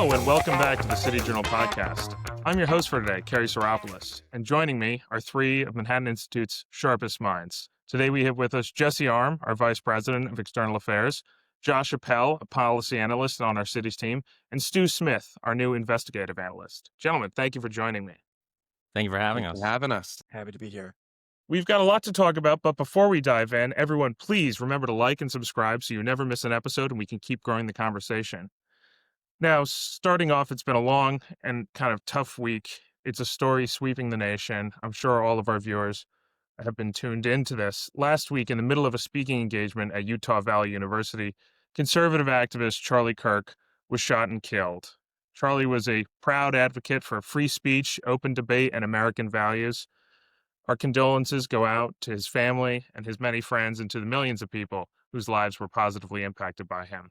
Hello, and welcome back to the City Journal podcast. I'm your host for today, Kerry Soropoulos, and joining me are three of Manhattan Institute's sharpest minds. Today we have with us Jesse Arm, our Vice President of External Affairs, Josh Appel, a policy analyst on our city's team, and Stu Smith, our new investigative analyst. Gentlemen, thank you for joining me. Thank you for having Thanks us. for having us. Happy to be here. We've got a lot to talk about, but before we dive in, everyone please remember to like and subscribe so you never miss an episode and we can keep growing the conversation. Now, starting off, it's been a long and kind of tough week. It's a story sweeping the nation. I'm sure all of our viewers have been tuned into this. Last week, in the middle of a speaking engagement at Utah Valley University, conservative activist Charlie Kirk was shot and killed. Charlie was a proud advocate for free speech, open debate, and American values. Our condolences go out to his family and his many friends and to the millions of people whose lives were positively impacted by him.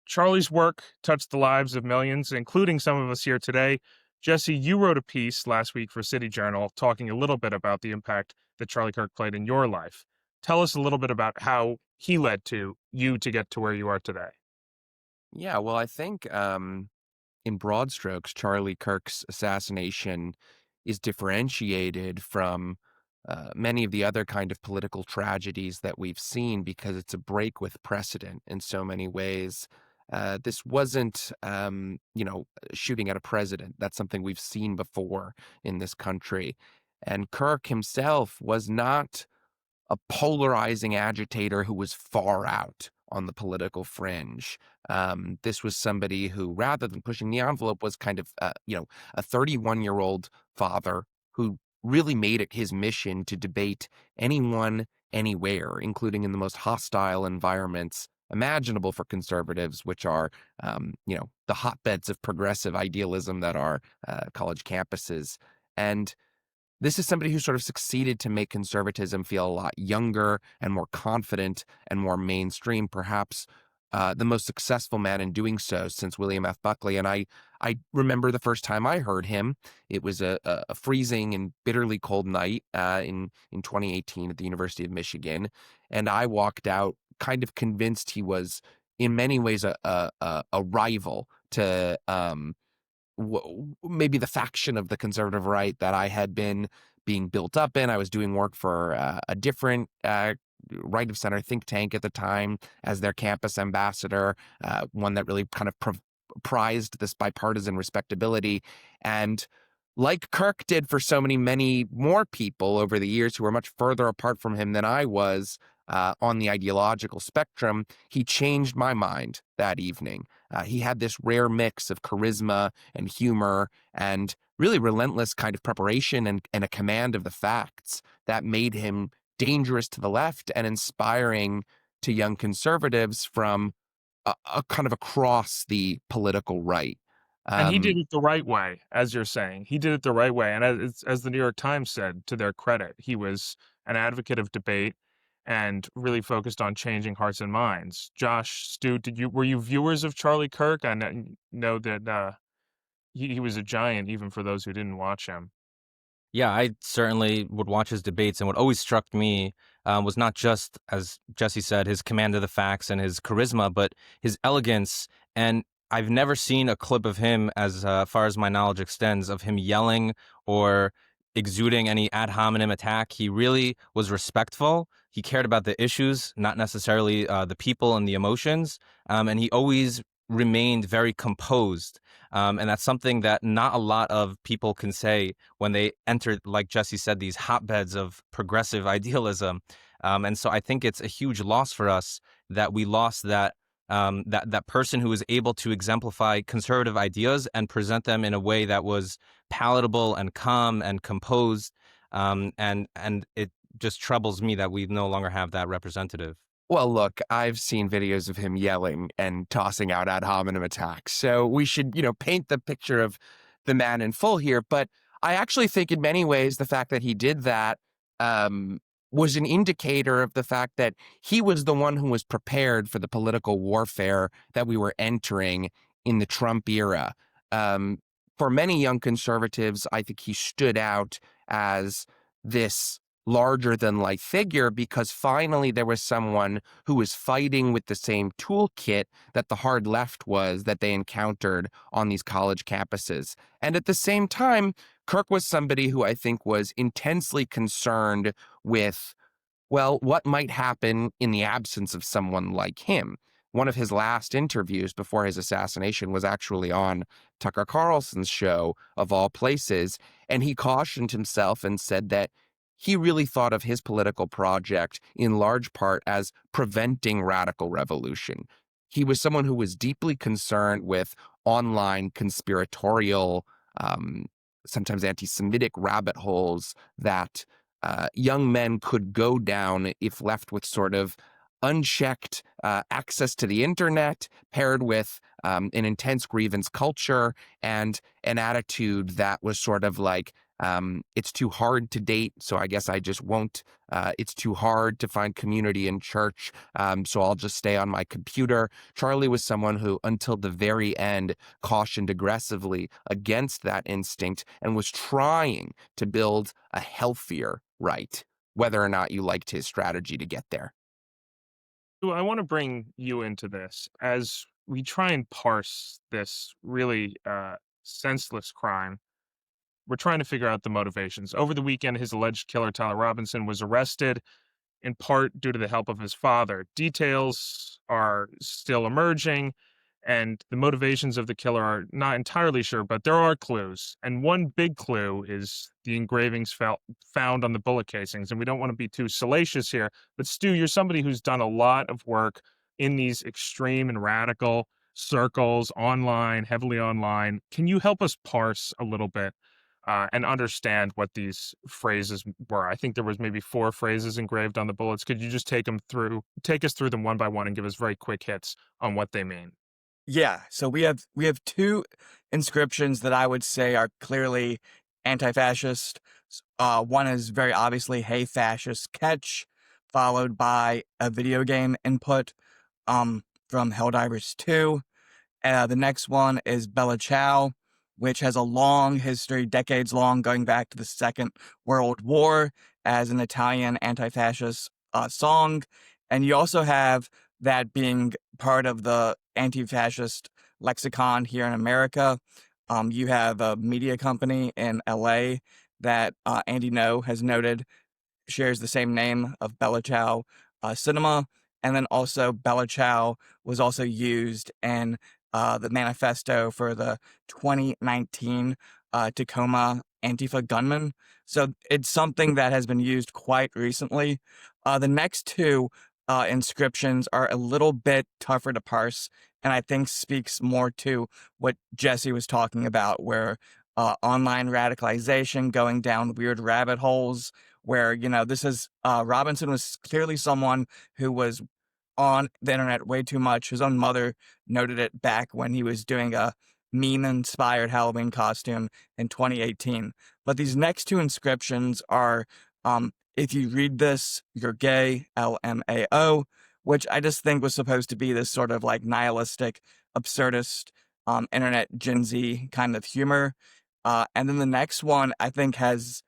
Charlie's work touched the lives of millions, including some of us here today. Jesse, you wrote a piece last week for City Journal talking a little bit about the impact that Charlie Kirk played in your life. Tell us a little bit about how he led to you to get to where you are today. Yeah, well, I think in broad strokes, Charlie Kirk's assassination is differentiated from many of the other kind of political tragedies that we've seen because it's a break with precedent in so many ways. This wasn't, shooting at a president. That's something we've seen before in this country. And Kirk himself was not a polarizing agitator who was far out on the political fringe. This was somebody who, rather than pushing the envelope, was kind of, a 31-year-old father who really made it his mission to debate anyone, anywhere, including in the most hostile environments imaginable for conservatives, which are, the hotbeds of progressive idealism that are college campuses. And this is somebody who sort of succeeded to make conservatism feel a lot younger and more confident and more mainstream, perhaps the most successful man in doing so since William F. Buckley. And I remember the first time I heard him, it was a freezing and bitterly cold night in 2018 at the University of Michigan. And I walked out kind of convinced he was in many ways a rival to maybe the faction of the conservative right that I had been being built up in. I was doing work for a different right of center think tank at the time as their campus ambassador, one that really kind of prized this bipartisan respectability. And like Kirk did for so many more people over the years who were much further apart from him than I was on the ideological spectrum, he changed my mind that evening. He had this rare mix of charisma and humor and really relentless kind of preparation and a command of the facts that made him dangerous to the left and inspiring to young conservatives from a kind of across the political right. And he did it the right way, as you're saying. He did it the right way. And as the New York Times said, to their credit, he was an advocate of debate and really focused on changing hearts and minds. Josh, Stu, were you viewers of Charlie Kirk? I know that he was a giant, even for those who didn't watch him. Yeah, I certainly would watch his debates, and what always struck me was not just, as Jesse said, his command of the facts and his charisma, but his elegance. And I've never seen a clip of him, as far as my knowledge extends, of him yelling or exuding any ad hominem attack. He really was respectful. He cared about the issues, not necessarily the people and the emotions. And he always remained very composed. And that's something that not a lot of people can say when they enter, like Jesse said, these hotbeds of progressive idealism. And so I think it's a huge loss for us that we lost that person who was able to exemplify conservative ideas and present them in a way that was palatable and calm and composed. And it just troubles me that we no longer have that representative. Well, look, I've seen videos of him yelling and tossing out ad hominem attacks. So we should, paint the picture of the man in full here. But I actually think in many ways the fact that he did that was an indicator of the fact that he was the one who was prepared for the political warfare that we were entering in the Trump era. For many young conservatives, I think he stood out as this larger than life figure because finally there was someone who was fighting with the same toolkit that the hard left was that they encountered on these college campuses. And at the same time, Kirk was somebody who I think was intensely concerned with, well, what might happen in the absence of someone like him? One of his last interviews before his assassination was actually on Tucker Carlson's show, of all places, and he cautioned himself and said that he really thought of his political project in large part as preventing radical revolution. He was someone who was deeply concerned with online conspiratorial, um, sometimes anti Semitic rabbit holes that young men could go down if left with sort of unchecked access to the internet, paired with an intense grievance culture and an attitude that was sort of like, it's too hard to date, so I guess I just won't. It's too hard to find community in church, so I'll just stay on my computer. Charlie was someone who, until the very end, cautioned aggressively against that instinct and was trying to build a healthier right, whether or not you liked his strategy to get there. I want to bring you into this as we try and parse this really senseless crime. We're trying to figure out the motivations. Over the weekend, his alleged killer, Tyler Robinson, was arrested in part due to the help of his father. Details are still emerging, and the motivations of the killer are not entirely sure, but there are clues. And one big clue is the engravings found on the bullet casings. And we don't want to be too salacious here, but Stu, you're somebody who's done a lot of work in these extreme and radical circles, online, heavily online. Can you help us parse a little bit and understand what these phrases were? I think there was maybe 4 phrases engraved on the bullets. Could you just take us through them one by one and give us very quick hits on what they mean? Yeah, so we have two inscriptions that I would say are clearly anti-fascist. One is very obviously "Hey fascist, catch," followed by a video game input from Helldivers 2. The next one is Bella Ciao, which has a long history, decades long, going back to the Second World War as an Italian anti-fascist song. And you also have that being part of the anti-fascist lexicon here in America. You have a media company in LA that Andy No has noted shares the same name of Bella Ciao Cinema. And then also Bella Ciao was also used in the manifesto for the 2019 Tacoma Antifa gunman. So it's something that has been used quite recently. The next two inscriptions are a little bit tougher to parse, and I think speaks more to what Jesse was talking about, where online radicalization, going down weird rabbit holes, where, this is Robinson was clearly someone who was on the internet way too much. His own mother noted it back when he was doing a meme-inspired Halloween costume in 2018. But these next two inscriptions are, if you read this, you're gay, LMAO, which I just think was supposed to be this sort of like nihilistic, absurdist, internet Gen Z kind of humor. And then the next one I think is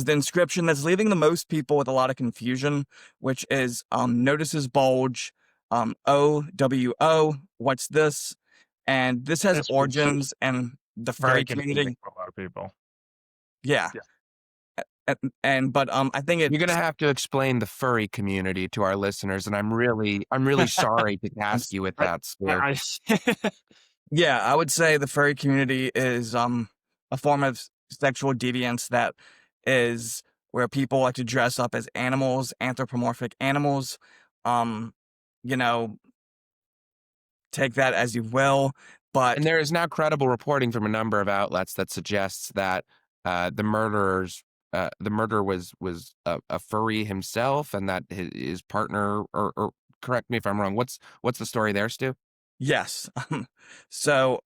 the inscription that's leaving the most people with a lot of confusion, which is notices bulge, OWO, what's this? And this has This was origins and the very furry confusing community. for a lot of people. Yeah. Yeah. But I think You're it's gonna have to explain the furry community to our listeners, and I'm really sorry to task you with I, that, Stu. I, yeah, I would say the furry community is a form of sexual deviance that is where people like to dress up as animals, anthropomorphic animals. Um, you know, take that as you will, but And there is now credible reporting from a number of outlets that suggests that the murderer was a furry himself, and that his partner, or correct me if I'm wrong. What's the story there, Stu? yes. So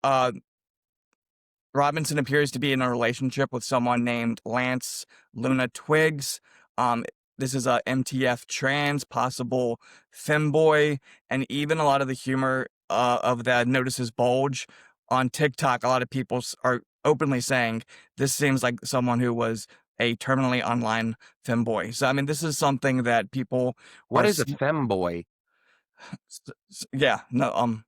Robinson appears to be in a relationship with someone named Lance Luna Twiggs. Um, this is a MTF trans, possible femboy, and even a lot of the humor of the notices bulge on TikTok. A lot of people are openly saying this seems like someone who was a terminally online femboy. So I mean, this is something that people What are is a femboy? yeah, no,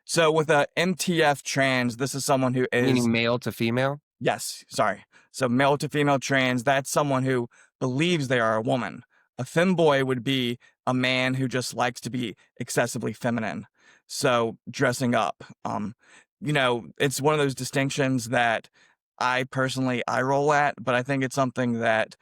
so with a MTF trans, this is someone who is Meaning male to female? yes, sorry. So male to female trans, that's someone who believes they are a woman. A femboy would be a man who just likes to be excessively feminine. So dressing up. It's one of those distinctions that I personally eye roll at, but I think it's something that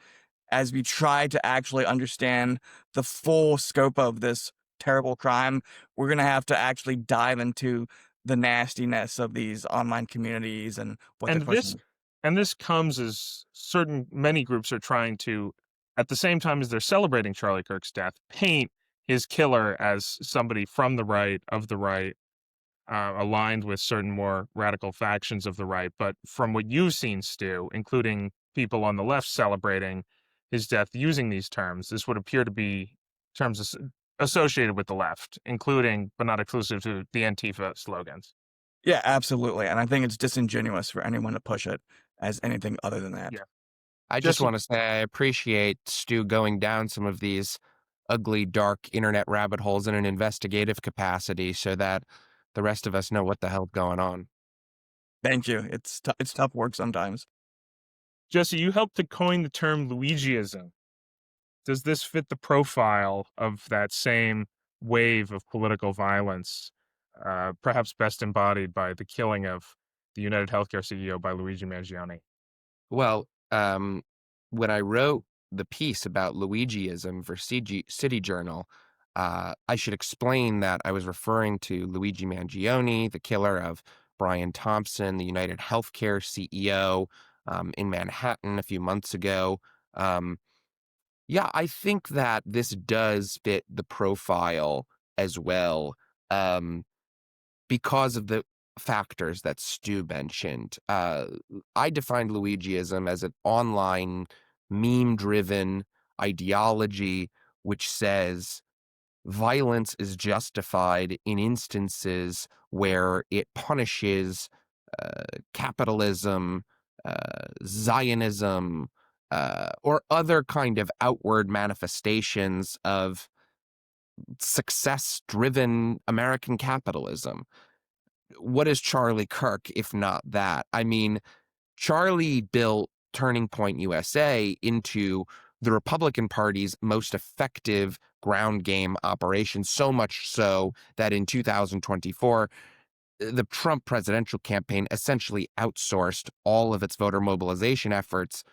as we try to actually understand the full scope of this terrible crime, we're going to have to actually dive into the nastiness of these online communities and what they're And this pushing. and this comes as many groups are trying to, at the same time as they're celebrating Charlie Kirk's death, paint his killer as somebody from the right, of the right, aligned with certain more radical factions of the right. But from what you've seen, Stu, including people on the left celebrating his death using these terms, this would appear to be terms associated with the left, including but not exclusive to the Antifa slogans. Yeah, absolutely. And I think it's disingenuous for anyone to push it as anything other than that. Yeah. I just Jesse- want to say I appreciate Stu going down some of these ugly, dark internet rabbit holes in an investigative capacity so that the rest of us know what the hell's going on. Thank you. It's tough work sometimes. Jesse, you helped to coin the term Luigiism. Does this fit the profile of that same wave of political violence, perhaps best embodied by the killing of the United Healthcare CEO by Luigi Mangione? Well, when I wrote the piece about Luigiism for City Journal, I should explain that I was referring to Luigi Mangione, the killer of Brian Thompson, the United Healthcare CEO, in Manhattan a few months ago. Yeah, I think that this does fit the profile as well, because of the factors that Stu mentioned. I defined Luigiism as an online meme-driven ideology which says violence is justified in instances where it punishes capitalism, Zionism, or other kind of outward manifestations of success-driven American capitalism. What is Charlie Kirk if not that? I mean, Charlie built Turning Point USA into the Republican Party's most effective ground game operation, so much so that in 2024, the Trump presidential campaign essentially outsourced all of its voter mobilization efforts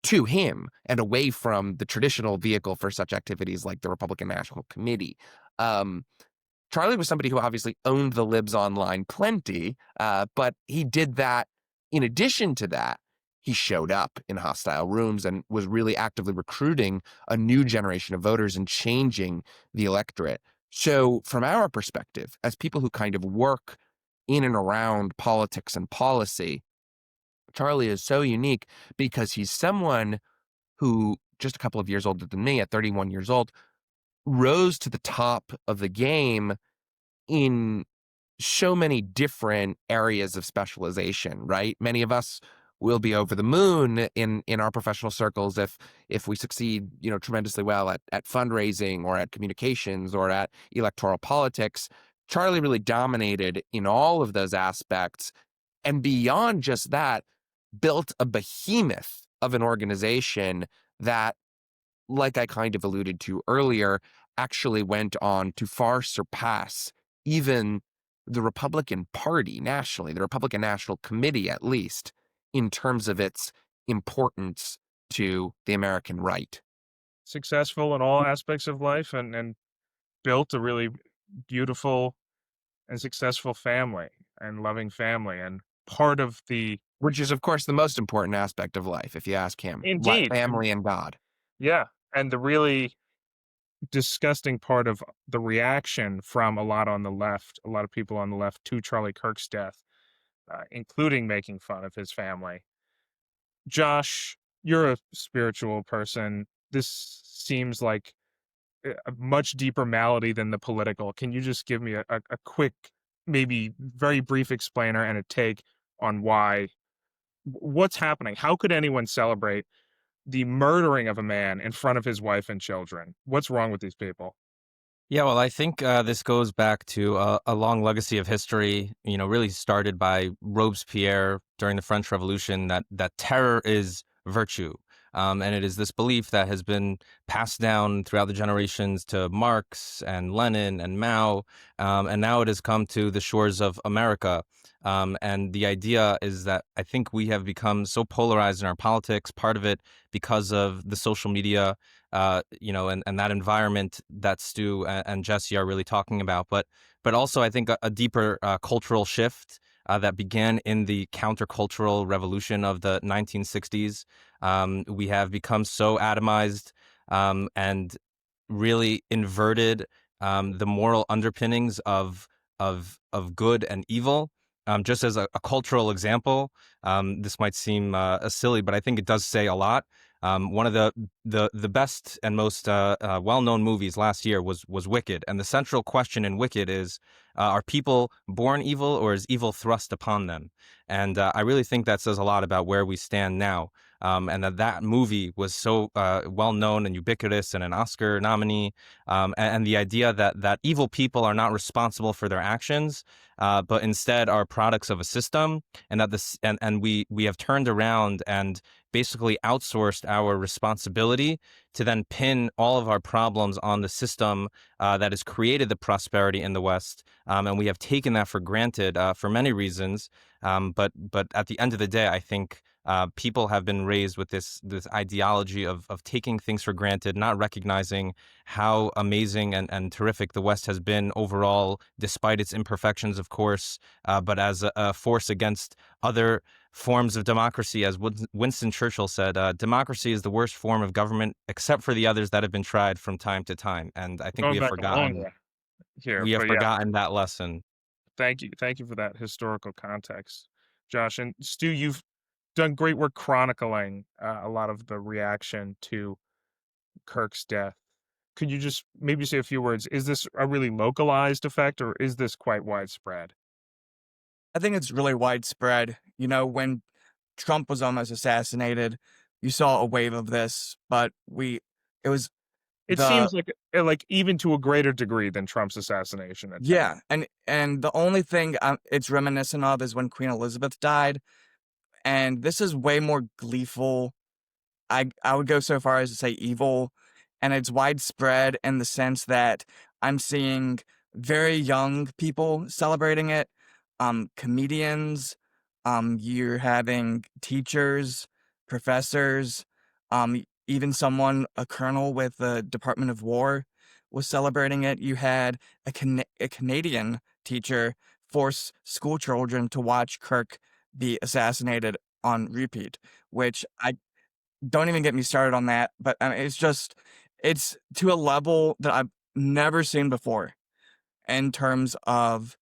to him and away from the traditional vehicle for such activities like the Republican National Committee. Charlie was somebody who obviously owned the libs online plenty, but he did that. In addition to that, he showed up in hostile rooms and was really actively recruiting a new generation of voters and changing the electorate. So from our perspective, as people who kind of work in and around politics and policy, Charlie is so unique because he's someone who, just a couple of years older than me, at 31 years old, rose to the top of the game in so many different areas of specialization, right? Many of us will be over the moon in our professional circles if we succeed, tremendously well at fundraising or at communications or at electoral politics. Charlie really dominated in all of those aspects. And beyond just that, built a behemoth of an organization that, like I kind of alluded to earlier, actually went on to far surpass even the Republican Party nationally, the Republican National Committee at least, in terms of its importance to the American right. Successful in all aspects of life and built a really beautiful and successful family and loving family. And part of the Which is, of course, the most important aspect of life, if you ask him. Indeed. Family and God. Yeah. And the really disgusting part of the reaction from a lot on the left, a lot of people on the left to Charlie Kirk's death, including making fun of his family. Josh, you're a spiritual person. This seems like a much deeper malady than the political. Can you just give me a quick, maybe very brief explainer and a take on what's happening? How could anyone celebrate the murdering of a man in front of his wife and children. What's wrong with these people? Yeah, well, I think this goes back to a long legacy of history, really started by Robespierre during the French Revolution, that terror is virtue. And it is this belief that has been passed down throughout the generations to Marx and Lenin and Mao. And now it has come to the shores of America. And the idea is that I think we have become so polarized in our politics, part of it because of the social media, and that environment that Stu and Jesse are really talking about. But also, I think a deeper cultural shift that began in the countercultural revolution of the 1960s. We have become so atomized and really inverted the moral underpinnings of good and evil. Just as a cultural example, this might seem silly, but I think it does say a lot. One of the best and most well-known movies last year was Wicked, and the central question in Wicked is: are people born evil, or is evil thrust upon them? And I really think that says a lot about where we stand now. And that movie was so well known and ubiquitous and an Oscar nominee. And the idea that evil people are not responsible for their actions, but instead are products of a system, and that we have turned around and basically outsourced our responsibility to then pin all of our problems on the system that has created the prosperity in the West. And we have taken that for granted for many reasons. But at the end of the day, I think people have been raised with this ideology of taking things for granted, not recognizing how amazing and terrific the West has been overall, despite its imperfections, of course, but as a force against other forms of democracy. As Winston Churchill said, democracy is the worst form of government, except for the others that have been tried from time to time. And I think Going back a long way here, we have but yeah, forgotten that lesson. thank you for that historical context, Josh. And Stu, you've done great work chronicling a lot of the reaction to Kirk's death. Could you just maybe say a few words? Is this a really localized effect, or is this quite widespread? I think it's really widespread. When Trump was almost assassinated, you saw a wave of this, but it was It the seems like even to a greater degree than Trump's assassination attempt. yeah, and the only thing it's reminiscent of is when Queen Elizabeth died, and this is way more gleeful. I would go so far as to say evil, and it's widespread in the sense that I'm seeing very young people celebrating it, comedians, you're having teachers, professors, even a colonel with the Department of War was celebrating it. You had a Canadian teacher force school children to watch Kirk be assassinated on repeat, which I don't even get me started on that. But I mean, it's to a level that I've never seen before in terms of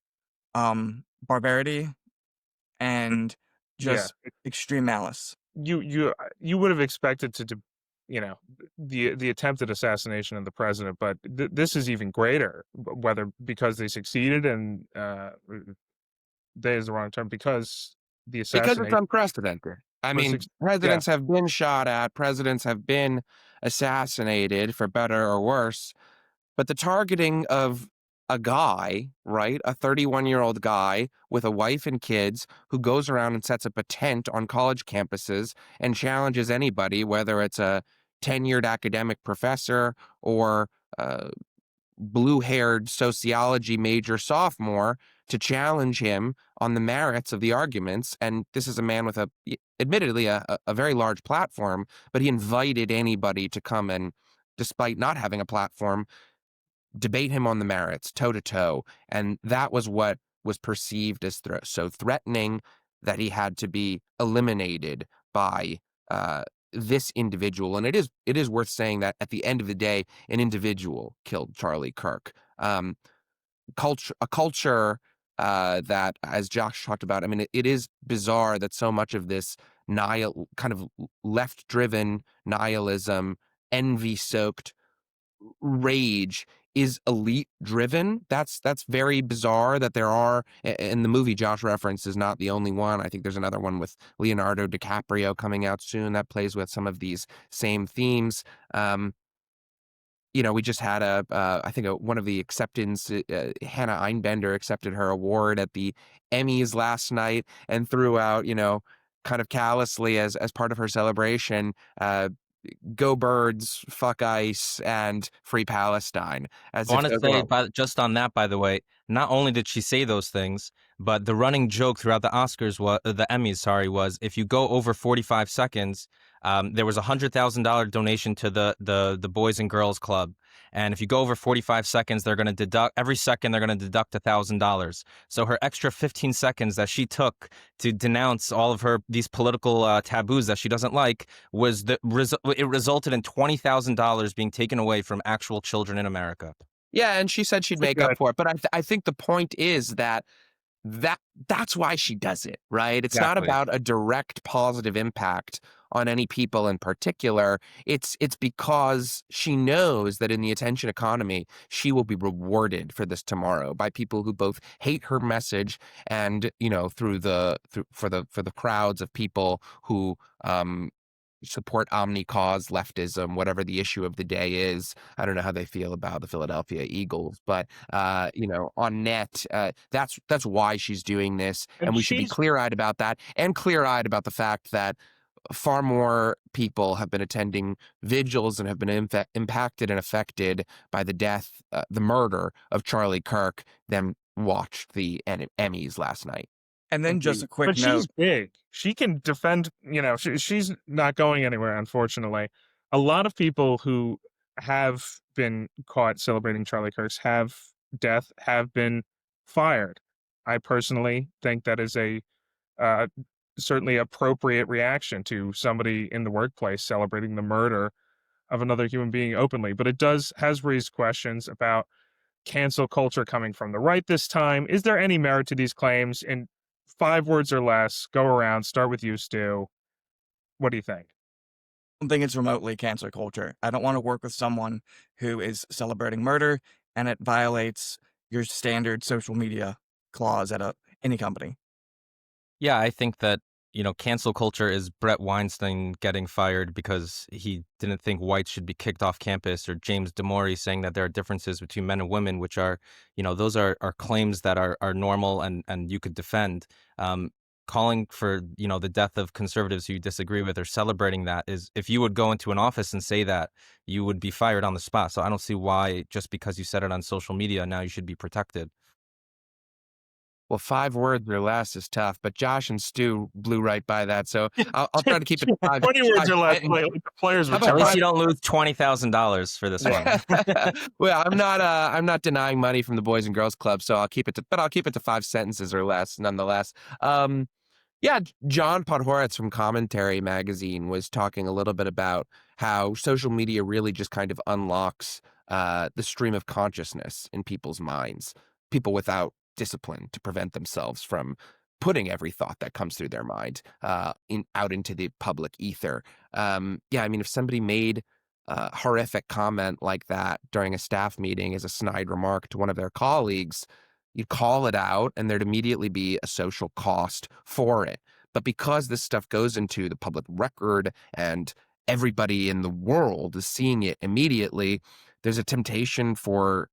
barbarity and Yeah, just extreme malice. you would have expected you know, the attempted assassination of the president, but this is even greater. Whether because they succeeded and they is the wrong term, because the Because it's assassination unprecedented. I was mean, yeah. presidents have been shot at, presidents have been assassinated, for better or worse. But the targeting of a guy, right, a 31-year-old guy with a wife and kids who goes around and sets up a tent on college campuses and challenges anybody, whether it's a tenured academic professor or a blue-haired sociology major sophomore, to challenge him on the merits of the arguments. And this is a man with admittedly a very large platform, but he invited anybody to come and, despite not having a platform, debate him on the merits, toe to toe. And that was what was perceived as so threatening, that he had to be eliminated by this individual. And it is worth saying that at the end of the day, an individual killed Charlie Kirk. A culture that, as Josh talked about, I mean, it is bizarre that so much of this kind of left-driven nihilism, envy-soaked rage is elite driven. That's very bizarre that there are, and the movie Josh referenced is not the only one. I think there's another one with Leonardo DiCaprio coming out soon that plays with some of these same themes. We just had I think one of the acceptance, Hannah Einbender accepted her award at the Emmys last night and threw out, kind of callously as part of her celebration, go birds, fuck ICE, and free Palestine. As I if want to those say, were just on that, by the way, not only did she say those things, but the running joke throughout the Oscars, the Emmys, sorry, was if you go over 45 seconds, there was $100,000 donation to the Boys and Girls Club, and if you go over 45 seconds, they're going to deduct every second. They're going to deduct $1,000. So her extra 15 seconds that she took to denounce all of these political taboos that she doesn't like it resulted in $20,000 being taken away from actual children in America. Yeah, and she said she'd make up for it. But I think the point is that's why she does it, right? It's not Exactly. about a direct positive impact on any people in particular. It's because she knows that in the attention economy, she will be rewarded for this tomorrow by people who both hate her message and, for the crowds of people who support omni-cause leftism, whatever the issue of the day is. I don't know how they feel about the Philadelphia Eagles, but on net, that's why she's doing this, And and we should be she's clear-eyed about that, and clear-eyed about the fact that far more people have been attending vigils and have been impacted and affected by the murder of Charlie Kirk than watched the Emmys last night. And then just a quick but note. she's big. She can defend, she's not going anywhere, unfortunately. A lot of people who have been caught celebrating Charlie Kirk's have been fired. I personally think that is a certainly appropriate reaction to somebody in the workplace celebrating the murder of another human being openly. But it has raised questions about cancel culture coming from the right this time. Is there any merit to these claims? In 5 words or less, go around. Start with you, Stu. What do you think? I don't think it's remotely cancel culture. I don't want to work with someone who is celebrating murder, and it violates your standard social media clause at any company. Yeah, I think that, cancel culture is Brett Weinstein getting fired because he didn't think whites should be kicked off campus, or James Damore saying that there are differences between men and women, which are, those are claims that are normal and you could defend. Calling for, the death of conservatives who you disagree with or celebrating that is, if you would go into an office and say that, you would be fired on the spot. So I don't see why, just because you said it on social media, now you should be protected. Well, 5 words or less is tough, but Josh and Stu blew right by that, so I'll try to keep it to 5. 20 words or less. Like the players How were about At least five? you don't lose $20,000 for this one. Well, I'm not denying money from the Boys and Girls Club, so I'll keep it to 5 sentences or less, nonetheless. Yeah, John Podhoretz from Commentary Magazine was talking a little bit about how social media really just kind of unlocks the stream of consciousness in people's minds, people without discipline to prevent themselves from putting every thought that comes through their mind out into the public ether. If somebody made a horrific comment like that during a staff meeting as a snide remark to one of their colleagues, you'd call it out and there'd immediately be a social cost for it. But because this stuff goes into the public record and everybody in the world is seeing it immediately, there's a temptation for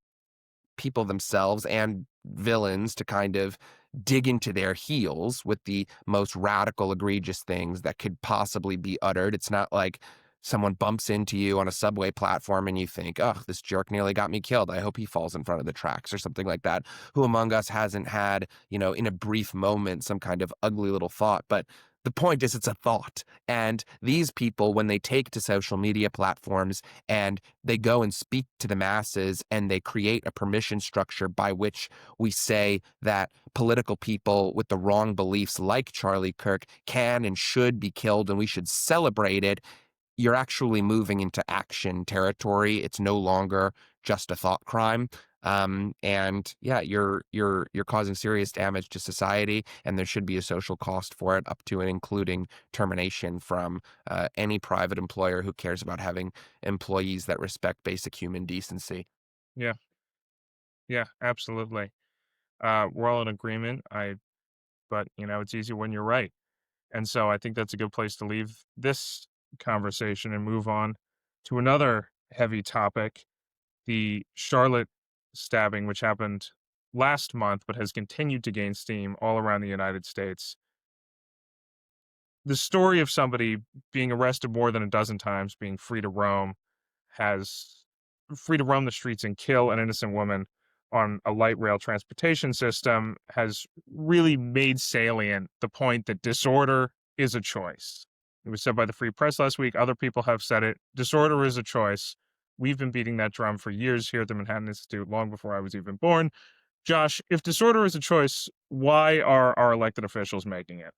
people themselves and villains to kind of dig into their heels with the most radical, egregious things that could possibly be uttered. It's not like someone bumps into you on a subway platform and you think, oh, this jerk nearly got me killed. I hope he falls in front of the tracks or something like that. Who among us hasn't had, in a brief moment, some kind of ugly little thought? But the point is, it's a thought. And these people, when they take to social media platforms and they go and speak to the masses and they create a permission structure by which we say that political people with the wrong beliefs like Charlie Kirk can and should be killed and we should celebrate it, you're actually moving into action territory. It's no longer just a thought crime. You're causing serious damage to society, and there should be a social cost for it, up to and including termination from any private employer who cares about having employees that respect basic human decency. Yeah. Yeah, absolutely. We're all in agreement. But it's easy when you're right. And so I think that's a good place to leave this conversation and move on to another heavy topic, the Charlotte stabbing, which happened last month but has continued to gain steam all around the United States. The story of somebody being arrested more than a dozen times, being has free to roam the streets and kill an innocent woman on a light rail transportation system has really made salient the point that disorder is a choice. It was said by the Free Press last week. Other people have said it. Disorder is a choice. We've been beating that drum for years here at the Manhattan Institute, long before I was even born. Josh, if disorder is a choice, why are our elected officials making it?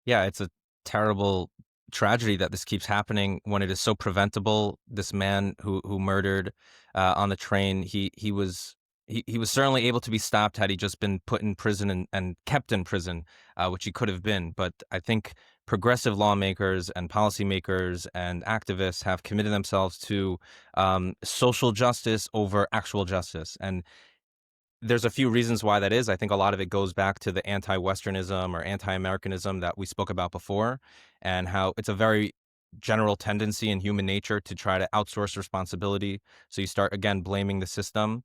Yeah, it's a terrible tragedy that this keeps happening when it is so preventable. This man who murdered on the train, he was certainly able to be stopped had he just been put in prison and kept in prison, which he could have been. But I think progressive lawmakers and policymakers and activists have committed themselves to social justice over actual justice. And there's a few reasons why that is. I think a lot of it goes back to the anti-Westernism or anti-Americanism that we spoke about before, and how it's a very general tendency in human nature to try to outsource responsibility. So you start, again, blaming the system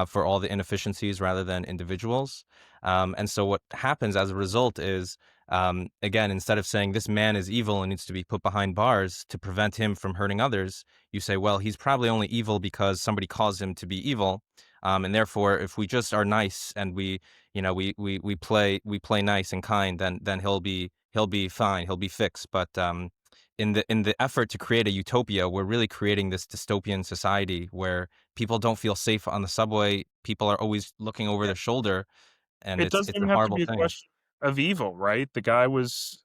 for all the inefficiencies rather than individuals. And so what happens as a result is, again, instead of saying this man is evil and needs to be put behind bars to prevent him from hurting others, you say, well, he's probably only evil because somebody caused him to be evil. And therefore, if we just are nice and we play nice and kind, then he'll be fine. He'll be fixed. But in the effort to create a utopia, we're really creating this dystopian society where people don't feel safe on the subway. People are always looking over their shoulder, and It doesn't it's a even have to horrible be a thing. question of evil, right? The guy was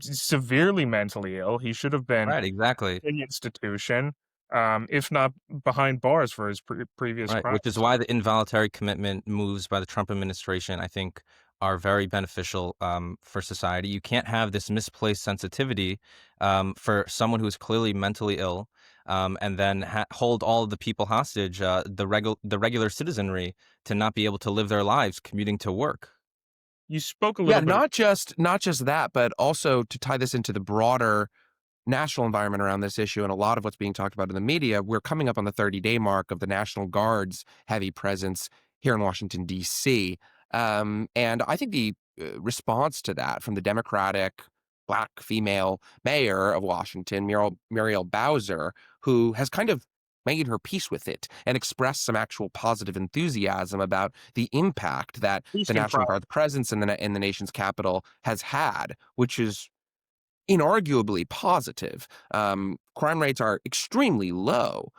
severely mentally ill. He should have been Right? Exactly. in the institution, if not behind bars for his previous Right, which is crimes. why the involuntary commitment moves by the Trump administration, I think, are very beneficial for society. You can't have this misplaced sensitivity for someone who's clearly mentally ill, and then hold all of the people hostage, the regular citizenry, to not be able to live their lives commuting to work. You spoke a Yeah, little bit. not just that, but also to tie this into the broader national environment around this issue and a lot of what's being talked about in the media. We're coming up on the 30-day mark of the National Guard's heavy presence here in Washington, D.C. And I think the response to that from the Democratic Black female mayor of Washington, Muriel Bowser, who has kind of made her peace with it and expressed some actual positive enthusiasm about the impact that At least the in National Guard's presence in the nation's capital has had, which is inarguably positive. Crime rates are extremely low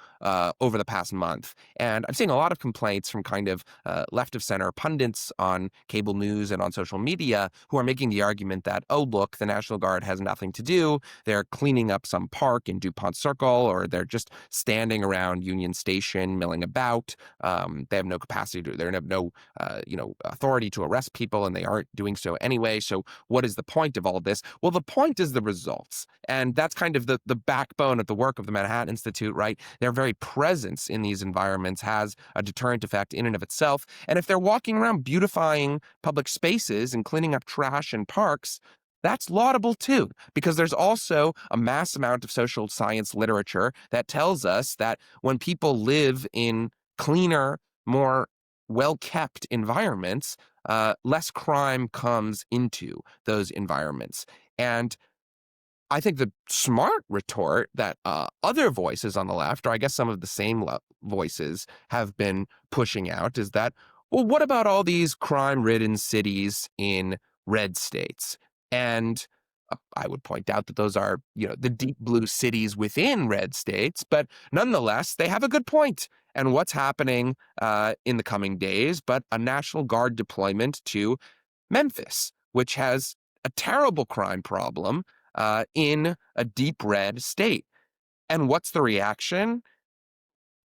over the past month. And I'm seeing a lot of complaints from kind of left of center pundits on cable news and on social media who are making the argument that, oh, look, the National Guard has nothing to do. They're cleaning up some park in DuPont Circle, or they're just standing around Union Station milling about. They have no capacity to, they have no, authority to arrest people, and they aren't doing so anyway. So what is the point of all of this? Well, the point is the results. And that's kind of the backbone of the work of the Manhattan Institute, right? Their very presence in these environments has a deterrent effect in and of itself. And if they're walking around beautifying public spaces and cleaning up trash in parks, that's laudable too, because there's also a mass amount of social science literature that tells us that when people live in cleaner, more well-kept environments, less crime comes into those environments. And I think the smart retort that other voices on the left, or I guess some of the same voices, have been pushing out is that, well, what about all these crime-ridden cities in red states? And I would point out that those are, the deep blue cities within red states, but nonetheless, they have a good point. And what's happening in the coming days, but a National Guard deployment to Memphis, which has a terrible crime problem in a deep red state. And what's the reaction?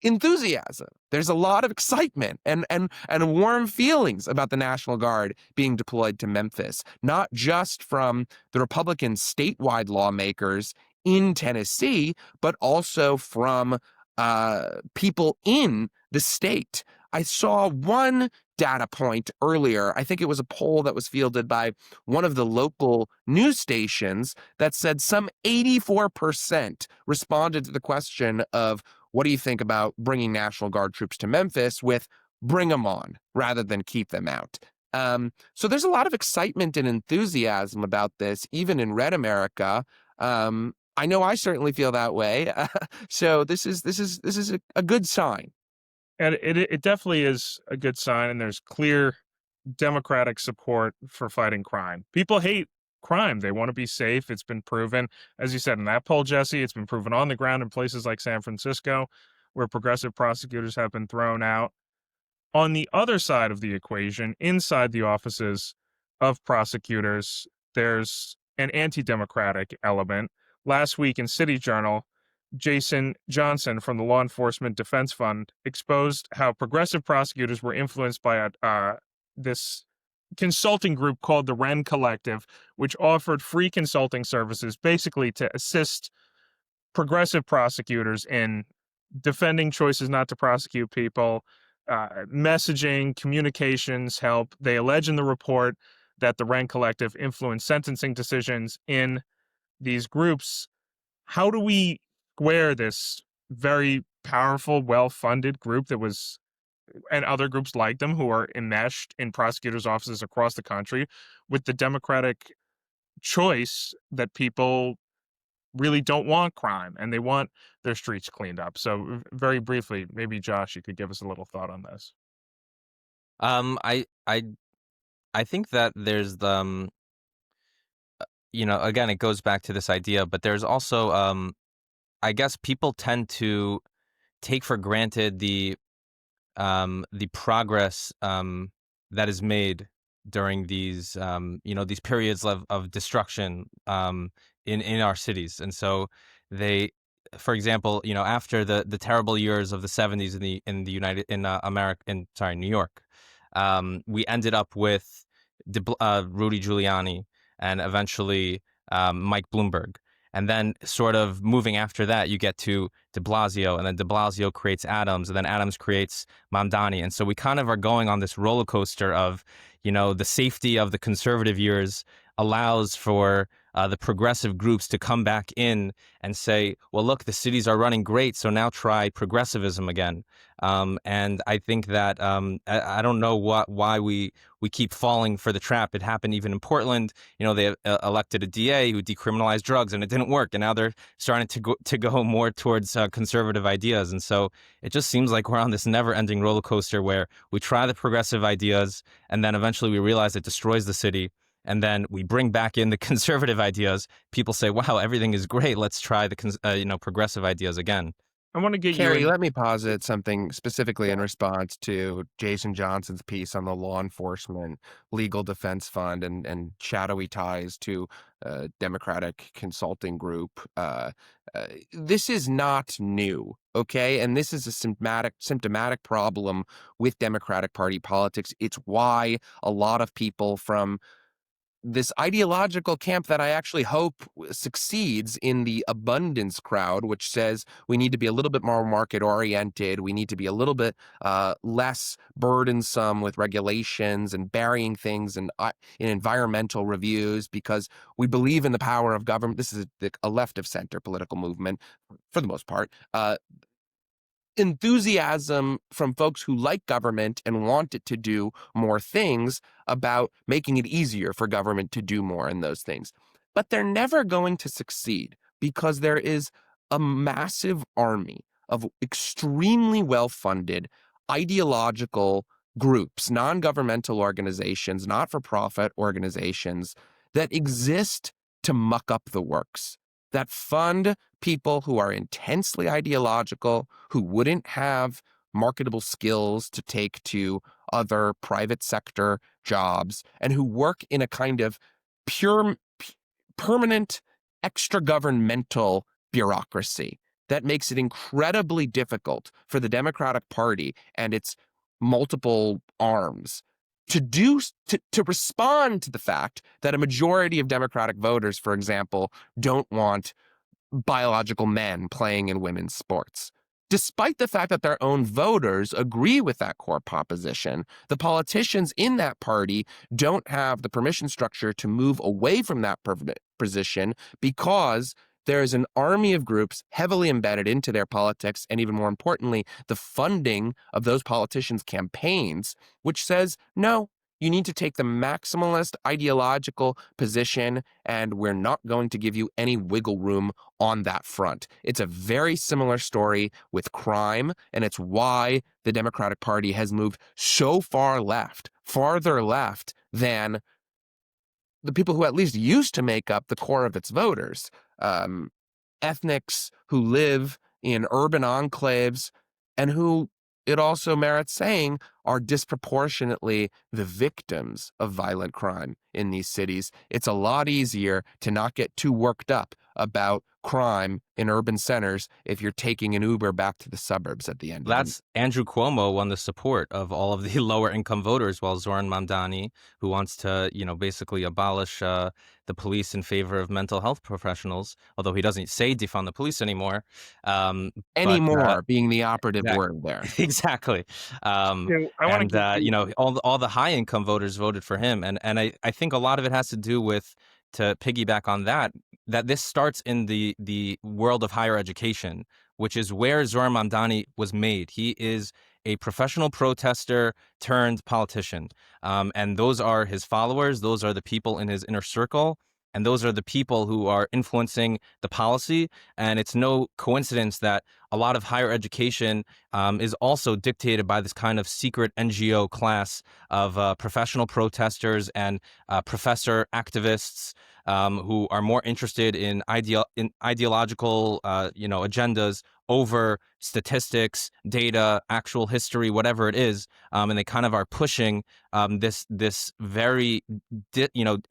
Enthusiasm. There's a lot of excitement and warm feelings about the National Guard being deployed to Memphis, not just from the Republican statewide lawmakers in Tennessee, but also from people in the state. I saw one data point earlier. I think it was a poll that was fielded by one of the local news stations that said some 84% responded to the question of, what do you think about bringing National Guard troops to Memphis, with bring them on rather than keep them out. So there's a lot of excitement and enthusiasm about this, even in red America. I know I certainly feel that way. So this is a good sign. And it definitely is a good sign, and there's clear Democratic support for fighting crime. People hate crime. They want to be safe. It's been proven. As you said in that poll, Jesse, it's been proven on the ground in places like San Francisco, where progressive prosecutors have been thrown out. On the other side of the equation, inside the offices of prosecutors, there's an anti-democratic element. Last week in City Journal, Jason Johnson from the Law Enforcement Defense Fund exposed how progressive prosecutors were influenced by this consulting group called the Wren Collective, which offered free consulting services basically to assist progressive prosecutors in defending choices not to prosecute people, messaging, communications help. They allege in the report that the Wren Collective influenced sentencing decisions in these groups. How do we square this very powerful, well-funded group that was, and other groups like them who are enmeshed in prosecutors' offices across the country, with the democratic choice that people really don't want crime and they want their streets cleaned up? So very briefly, maybe Josh, you could give us a little thought on this. I think that there's the again, it goes back to this idea, but there's also I guess people tend to take for granted the progress that is made during these these periods of destruction in our cities. And so they, for example, after the terrible years of the 70s in the New York, we ended up with Rudy Giuliani and eventually Mike Bloomberg. And then sort of moving after that, you get to de Blasio, and then de Blasio creates Adams, and then Adams creates Mamdani. And so we kind of are going on this roller coaster of, the safety of the conservative years allows for the progressive groups to come back in and say, well, look, the cities are running great, so now try progressivism again. And I think that I don't know why we keep falling for the trap. It happened even in Portland. They elected a DA who decriminalized drugs, and it didn't work. And now they're starting to go more towards conservative ideas. And so it just seems like we're on this never-ending roller coaster where we try the progressive ideas, and then eventually we realize it destroys the city. And then we bring back in the conservative ideas. People say, wow, everything is great. Let's try the progressive ideas again. I want to get Kerry, you in. let me posit something specifically in response to Jason Johnson's piece on the Law Enforcement Legal Defense Fund and shadowy ties to a Democratic consulting group. This is not new, okay? And this is a symptomatic problem with Democratic Party politics. It's why a lot of people from this ideological camp that I actually hope succeeds in the abundance crowd, which says we need to be a little bit more market oriented. We need to be a little bit less burdensome with regulations and burying things in environmental reviews, because we believe in the power of government. This is a left of center political movement for the most part. Enthusiasm from folks who like government and want it to do more things about making it easier for government to do more in those things. But they're never going to succeed because there is a massive army of extremely well-funded ideological groups, non-governmental organizations, not-for-profit organizations that exist to muck up the works, that fund people who are intensely ideological, who wouldn't have marketable skills to take to other private sector jobs, and who work in a kind of permanent extra-governmental bureaucracy that makes it incredibly difficult for the Democratic Party and its multiple arms to respond to the fact that a majority of Democratic voters, for example, don't want biological men playing in women's sports. despite the fact that their own voters agree with that core proposition. The politicians in that party don't have the permission structure to move away from that position because there is an army of groups heavily embedded into their politics, and even more importantly, the funding of those politicians' campaigns, which says, no, you need to take the maximalist ideological position, and we're not going to give you any wiggle room on that front. It's a very similar story with crime, and it's why the Democratic Party has moved so far left, farther left than the people who at least used to make up the core of its voters. Ethnics who live in urban enclaves and who, it also merits saying, are disproportionately the victims of violent crime in these cities. It's a lot easier to not get too worked up about crime in urban centers if you're taking an Uber back to the suburbs at the end of the That's Andrew Cuomo won the support of all of the lower income voters, while Zoran Mamdani, who wants to, basically abolish the police in favor of mental health professionals, although he doesn't say defund the police anymore. anymore being the operative exactly. word there. Exactly. I want to all the high income voters voted for him. And I think a lot of it has to do with, to piggyback on that this starts in the world of higher education, which is where Zoran Mamdani was made. He is a professional protester turned politician. And those are his followers. Those are the people in his inner circle. And those are the people who are influencing the policy. And it's no coincidence that a lot of higher education is also dictated by this kind of secret NGO class of professional protesters and professor activists who are more interested in ideological agendas over statistics, data, actual history, whatever it is, and they kind of are pushing this very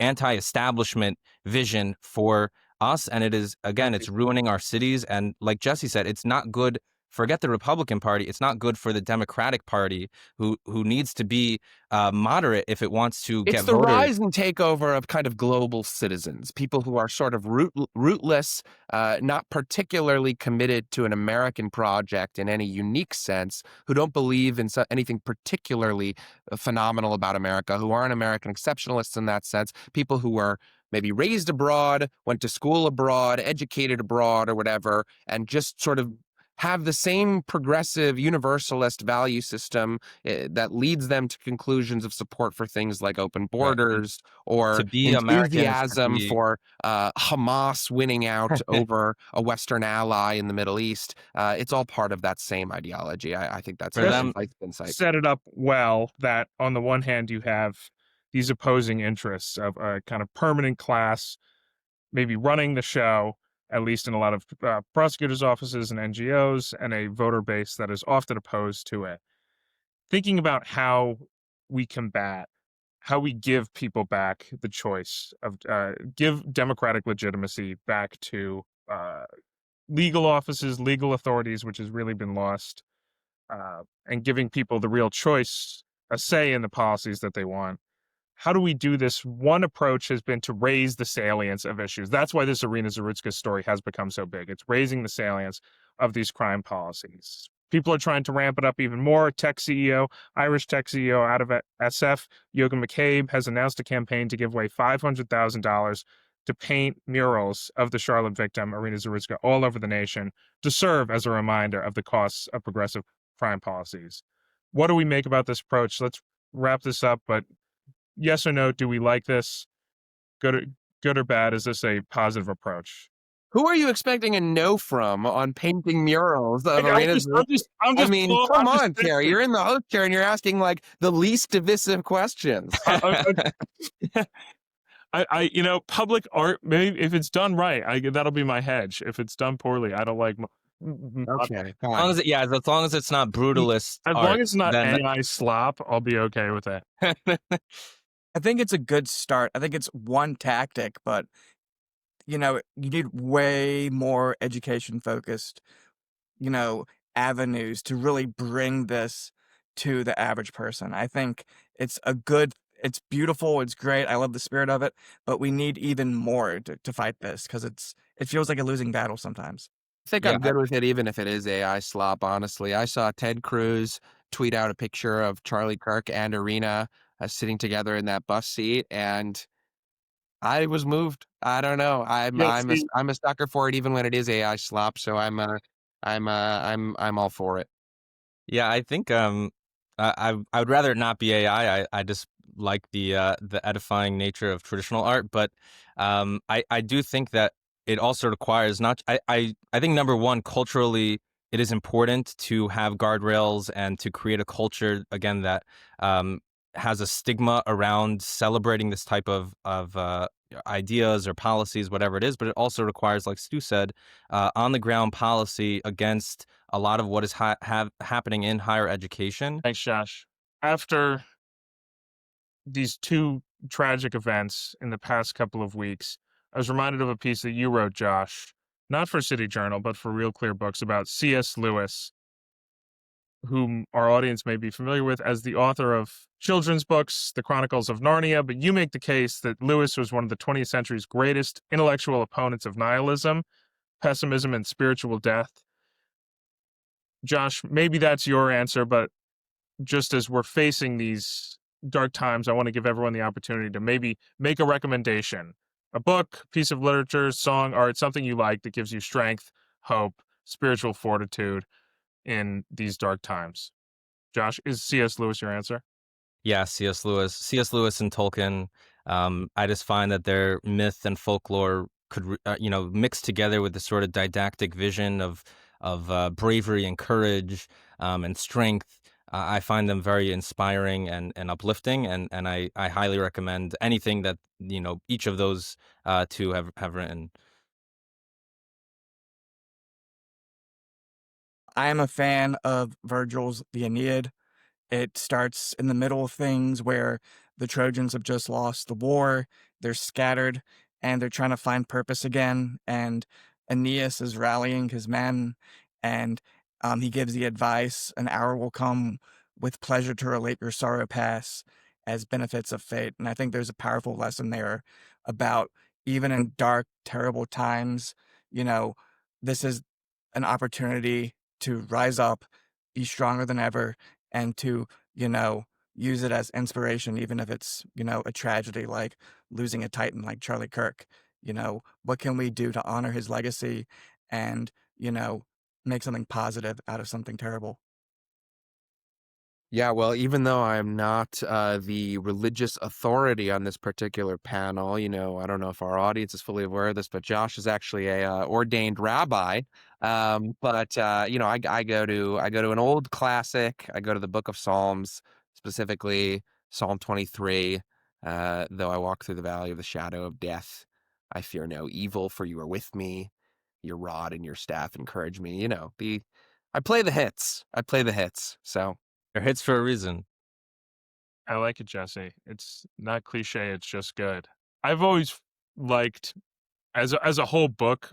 anti-establishment vision for us. And it is, again, it's ruining our cities. And like Jesse said, it's not good. Forget the Republican Party. It's not good for the Democratic Party, who needs to be moderate if it wants to get It's the voters. rise and takeover of kind of global citizens, people who are sort of rootless, not particularly committed to an American project in any unique sense, who don't believe in anything particularly phenomenal about America, who aren't American exceptionalists in that sense, people who were maybe raised abroad, went to school abroad, educated abroad or whatever, and just sort of have the same progressive universalist value system that leads them to conclusions of support for things like open borders or To be enthusiasm Americans, for Hamas winning out over a Western ally in the Middle East. It's all part of that same ideology. I think that's For them, insight. set it up well that on the one hand you have these opposing interests of a kind of permanent class maybe running the show, at least in a lot of prosecutors' offices and NGOs, and a voter base that is often opposed to it. Thinking about how we combat, how we give people back the choice of, give democratic legitimacy back to legal offices, legal authorities, which has really been lost, and giving people the real choice, a say in the policies that they want. How do we do this? One approach has been to raise the salience of issues. That's why this Irina Zarutska story has become so big. It's raising the salience of these crime policies. People are trying to ramp it up even more. Irish tech CEO out of SF, Yogan McCabe, has announced a campaign to give away $500,000 to paint murals of the Charlotte victim, Irina Zarutska, all over the nation to serve as a reminder of the costs of progressive crime policies. What do we make about this approach? Let's wrap this up, but yes or no, do we like this? Good or bad? Is this a positive approach? Who are you expecting a no from on painting murals of Irina Zarutska? I mean, come on, Kerry. You're in the host chair and you're asking like the least divisive questions. Public art, maybe if it's done right, that'll be my hedge. If it's done poorly, I don't like. Okay, as long as it's not brutalist, as long as it's not AI slop, I'll be okay with it. I think it's a good start. I think it's one tactic, but you need way more education focused, avenues to really bring this to the average person. I think it's it's beautiful, it's great. I love the spirit of it, but we need even more to fight this because it feels like a losing battle sometimes. think Yeah, I'm good with it, even if it is AI slop, honestly. I saw Ted Cruz tweet out a picture of Charlie Kirk and Arena sitting together in that bus seat, and I was moved. I don't know. Yeah, see, I'm a sucker for it, even when it is AI slop. So I'm all for it. yeah, I think I would rather it not be AI. I just like the edifying nature of traditional art, but I do think that it also requires not I think number one, culturally it is important to have guardrails and to create a culture again that um has a stigma around celebrating this type of ideas or policies, whatever it is, but it also requires, like Stu said, on the ground policy against a lot of what is happening in higher education. thanks, Josh. After these two tragic events in the past couple of weeks, I was reminded of a piece that you wrote, Josh, not for City Journal, but for Real Clear Books about C.S. Lewis, whom our audience may be familiar with as the author of children's books, The Chronicles of Narnia. But you make the case that Lewis was one of the 20th century's greatest intellectual opponents of nihilism, pessimism, and spiritual death. Josh, maybe that's your answer, but just as we're facing these dark times, I want to give everyone the opportunity to maybe make a recommendation, a book, piece of literature, song, art, something you like that gives you strength, hope, spiritual fortitude in these dark times. Josh, is C.S. Lewis your answer? Yeah, C.S. Lewis and Tolkien. I just find that their myth and folklore could, mix together with the sort of didactic vision of bravery and courage and strength. I find them very inspiring and uplifting, and I highly recommend anything that each of those two have written. I am a fan of Virgil's The Aeneid. It starts in the middle of things where the Trojans have just lost the war, they're scattered, and they're trying to find purpose again. And Aeneas is rallying his men, and he gives the advice an hour will come with pleasure to relate your sorrow pass as benefits of fate. And I think there's a powerful lesson there about even in dark, terrible times, you know, this is an opportunity to rise up, be stronger than ever, and to, use it as inspiration, even if it's, a tragedy like losing a titan like Charlie Kirk. What can we do to honor his legacy and, make something positive out of something terrible? Yeah, well, even though I'm not the religious authority on this particular panel, I don't know if our audience is fully aware of this, but Josh is actually a ordained rabbi. But I go to an old classic. I go to the Book of Psalms, specifically Psalm 23. Though I walk through the valley of the shadow of death, I fear no evil, for you are with me. Your rod and your staff encourage me. I play the hits. I play the hits. So. They're hits for a reason. I like it, Jesse. It's not cliche, it's just good. I've always liked, as a whole book,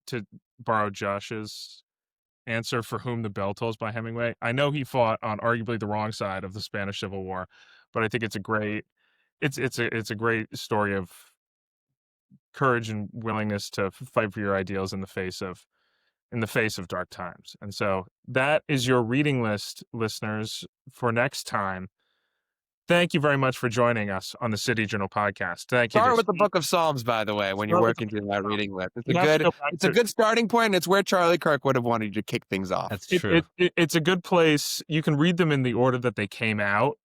to borrow Josh's answer, For Whom the Bell Tolls by Hemingway. I know he fought on arguably the wrong side of the Spanish Civil War, but I think it's a great it's a great story of courage and willingness to fight for your ideals in the face of dark times. And so that is your reading list, listeners, for next time. Thank you very much for joining us on the City Journal podcast. Thank you. Start with the Book of Psalms, by the way, when you're working through that reading list. It's a good starting point, and it's where Charlie Kirk would have wanted you to kick things off. That's true. It's a good place. You can read them in the order that they came out,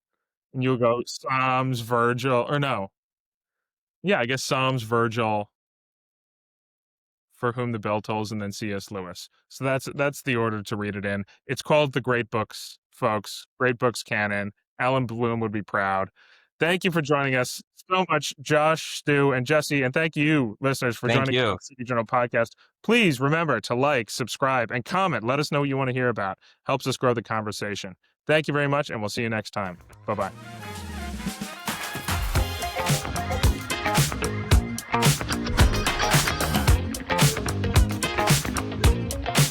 and you'll go Psalms, Virgil, or no. Yeah, I guess Psalms, Virgil, For Whom the Bell Tolls, and then C.S. Lewis. So that's the order to read it in. It's called the Great Books, folks. Great Books canon. Alan Bloom would be proud. Thank you for joining us so much, Josh, Stu, and Jesse. And thank you, listeners, for joining us on the City Journal podcast. Please remember to like, subscribe, and comment. Let us know what you want to hear about. Helps us grow the conversation. Thank you very much, and we'll see you next time. Bye-bye.